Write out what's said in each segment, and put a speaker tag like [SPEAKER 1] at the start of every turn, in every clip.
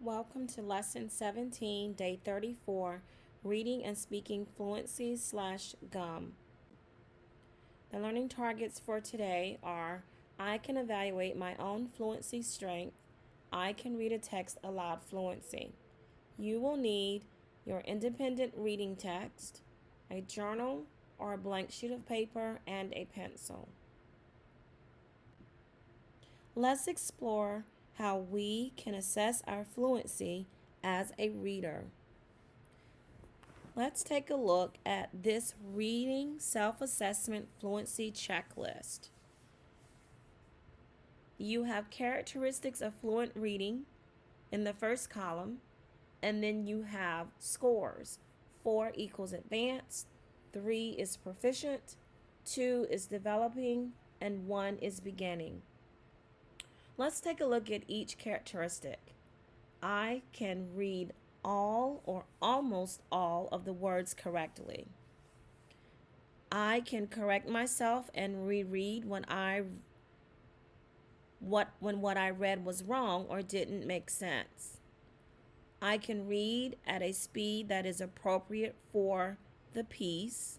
[SPEAKER 1] Welcome to Lesson 17, Day 34, Reading and Speaking Fluency / GUM. The learning targets for today are: I can evaluate my own fluency strength. I can read a text aloud fluency. You will need your independent reading text, a journal or a blank sheet of paper, and a pencil. Let's explore how we can assess our fluency as a reader. Let's take a look at this reading self-assessment fluency checklist. You have characteristics of fluent reading in the first column, and then you have scores. 4 equals advanced, 3 is proficient, 2 is developing, and 1 is beginning. Let's take a look at each characteristic. I can read all or almost all of the words correctly. I can correct myself and reread when what I read was wrong or didn't make sense. I can read at a speed that is appropriate for the piece.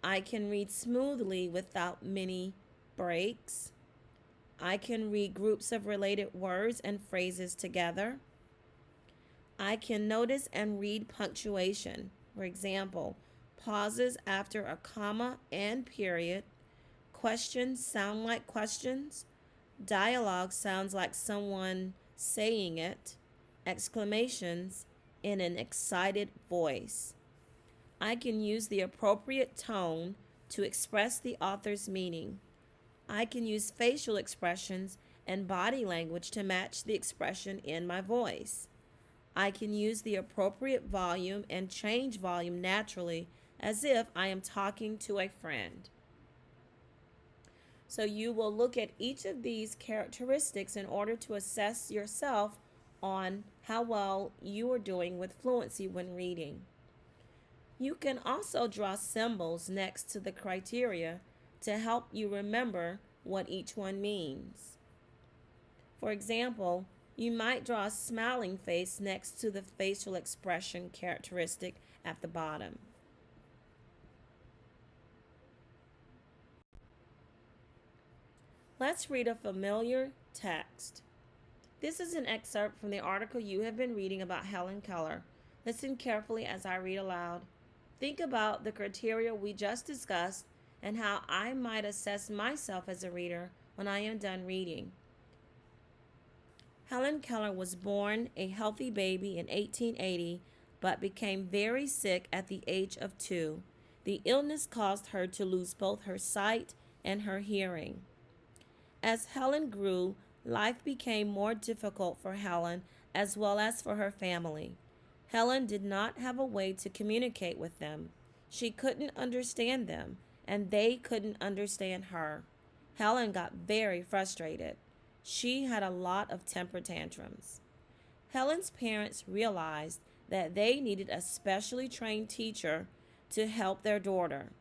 [SPEAKER 1] I can read smoothly without many breaks. I can read groups of related words and phrases together. I can notice and read punctuation. For example, pauses after a comma and period. Questions sound like questions. Dialogue sounds like someone saying it. Exclamations in an excited voice. I can use the appropriate tone to express the author's meaning. I can use facial expressions and body language to match the expression in my voice. I can use the appropriate volume and change volume naturally as if I am talking to a friend. So you will look at each of these characteristics in order to assess yourself on how well you are doing with fluency when reading. You can also draw symbols next to the criteria to help you remember what each one means. For example, you might draw a smiling face next to the facial expression characteristic at the bottom. Let's read a familiar text. This is an excerpt from the article you have been reading about Helen Keller. Listen carefully as I read aloud. Think about the criteria we just discussed and how I might assess myself as a reader when I am done reading. Helen Keller was born a healthy baby in 1880, but became very sick at the age of 2. The illness caused her to lose both her sight and her hearing. As Helen grew, life became more difficult for Helen as well as for her family. Helen did not have a way to communicate with them. She couldn't understand them, and they couldn't understand her. Helen got very frustrated. She had a lot of temper tantrums. Helen's parents realized that they needed a specially trained teacher to help their daughter.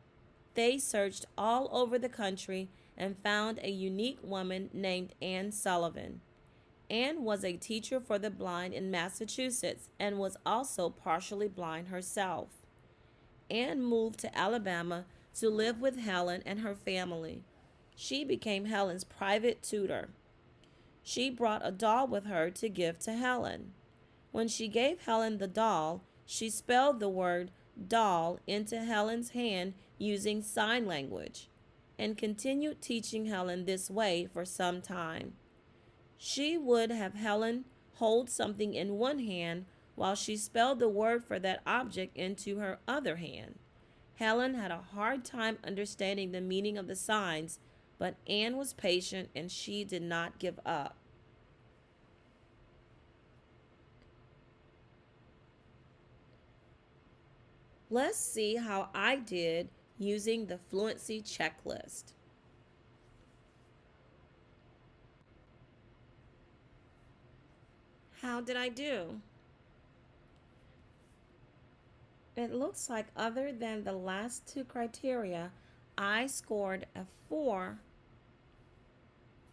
[SPEAKER 1] They searched all over the country and found a unique woman named Anne Sullivan. Anne was a teacher for the blind in Massachusetts and was also partially blind herself. Anne moved to Alabama to live with Helen and her family. She became Helen's private tutor. She brought a doll with her to give to Helen. When she gave Helen the doll, she spelled the word doll into Helen's hand using sign language and continued teaching Helen this way for some time. She would have Helen hold something in one hand while she spelled the word for that object into her other hand. Helen had a hard time understanding the meaning of the signs, but Anne was patient and she did not give up. Let's see how I did using the fluency checklist. How did I do? It looks like other than the last 2 criteria, I scored a 4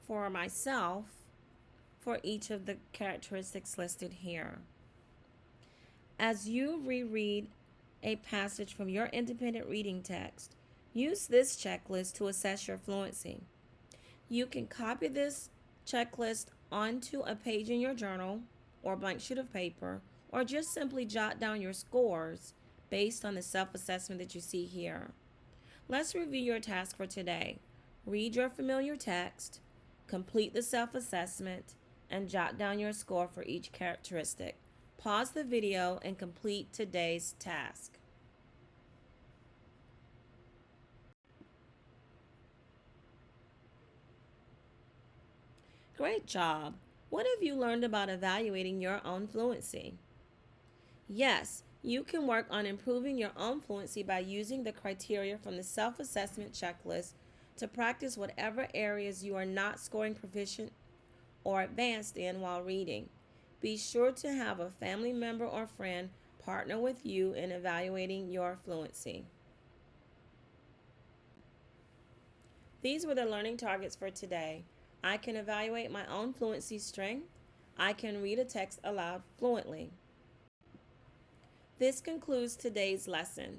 [SPEAKER 1] for myself for each of the characteristics listed here. As you reread a passage from your independent reading text, use this checklist to assess your fluency. You can copy this checklist onto a page in your journal or blank sheet of paper, or just simply jot down your scores based on the self-assessment that you see here. Let's review your task for today. Read your familiar text, complete the self-assessment, and jot down your score for each characteristic. Pause the video and complete today's task. Great job! What have you learned about evaluating your own fluency? Yes, you can work on improving your own fluency by using the criteria from the self-assessment checklist to practice whatever areas you are not scoring proficient or advanced in while reading. Be sure to have a family member or friend partner with you in evaluating your fluency. These were the learning targets for today. I can evaluate my own fluency strength. I can read a text aloud fluently. This concludes today's lesson.